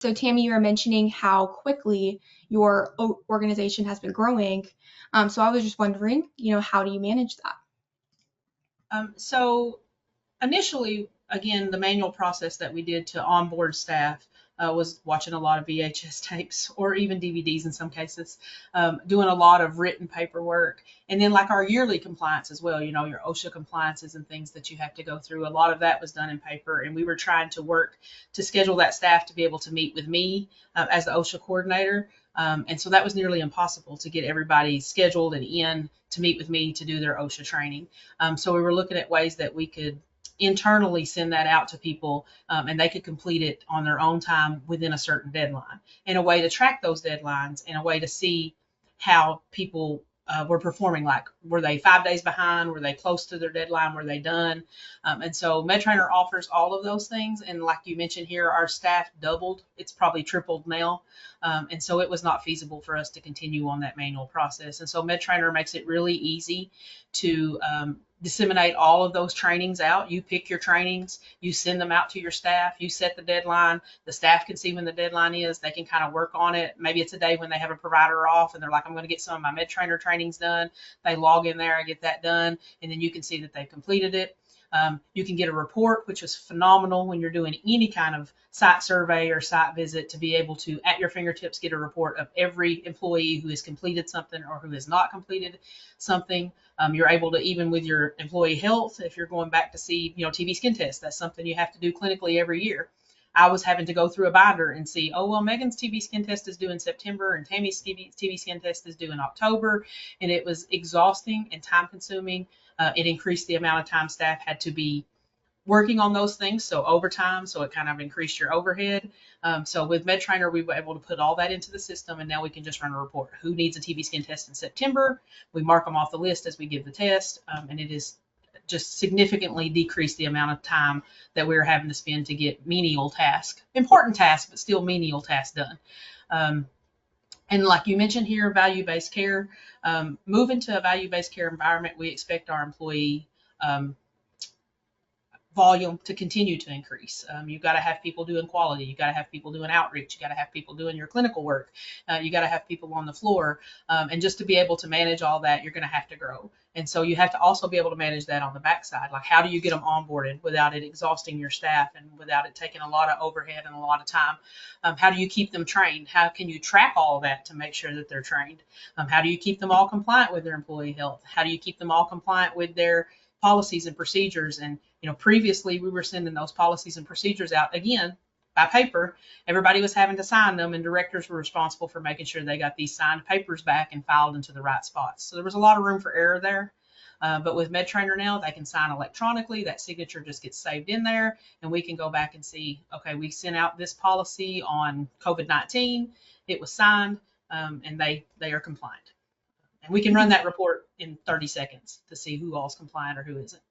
So Tammy, you were mentioning how quickly your organization has been growing. So I was just wondering, how do you manage that? So initially, again, the manual process that we did to onboard staff was watching a lot of VHS tapes or even DVDs in some cases, doing a lot of written paperwork, and then like our yearly compliance as well, your OSHA compliances and things that you have to go through. A lot of that was done in paper, and we were trying to work to schedule that staff to be able to meet with me as the OSHA coordinator. And so that was nearly impossible to get everybody scheduled and in to meet with me to do their OSHA training. So we were looking at ways that we could internally send that out to people, and they could complete it on their own time within a certain deadline, and a way to track those deadlines, and a way to see how people were performing. Like, were they 5 days behind? Were they close to their deadline? Were they done? And so MedTrainer offers all of those things. And like you mentioned here, our staff doubled. It's probably tripled now. And so it was not feasible for us to continue on that manual process. And so MedTrainer makes it really easy to disseminate all of those trainings out. You pick your trainings, you send them out to your staff, you set the deadline. The staff can see when the deadline is. They can kind of work on it. Maybe it's a day when they have a provider off and they're like, I'm going to get some of my MedTrainer trainings done. They log in there, I get that done, and then you can see that they've completed it. You can get a report, which is phenomenal when you're doing any kind of site survey or site visit, to be able to, at your fingertips, get a report of every employee who has completed something or who has not completed something. You're able to, even with your employee health, if you're going back to see, TB skin test, that's something you have to do clinically every year. I was having to go through a binder and see, oh, well, Megan's TB skin test is due in September and Tammy's TB skin test is due in October. And it was exhausting and time consuming. It increased the amount of time staff had to be working on those things, so overtime, so it kind of increased your overhead. So with MedTrainer, we were able to put all that into the system, and now we can just run a report. Who needs a TB skin test in September? We mark them off the list as we give the test, and it is just significantly decreased the amount of time that we were having to spend to get menial tasks, important tasks, but still menial tasks done. And like you mentioned here, value-based care. Moving to a value-based care environment, we expect our employee volume to continue to increase. You've got to have people doing quality. You've got to have people doing outreach. You've got to have people doing your clinical work. You got to have people on the floor. And just to be able to manage all that, you're going to have to grow. And so you have to also be able to manage that on the backside. Like, how do you get them onboarded without it exhausting your staff and without it taking a lot of overhead and a lot of time? How do you keep them trained? How can you track all of that to make sure that they're trained? How do you keep them all compliant with their employee health? How do you keep them all compliant with their policies and procedures? And previously we were sending those policies and procedures out again by paper. Everybody was having to sign them, and directors were responsible for making sure they got these signed papers back and filed into the right spots. So there was a lot of room for error there. But with MedTrainer now, they can sign electronically. That signature just gets saved in there, and we can go back and see, okay, we sent out this policy on COVID-19. It was signed, and they are compliant. And we can run that report in 30 seconds to see who all's compliant or who isn't.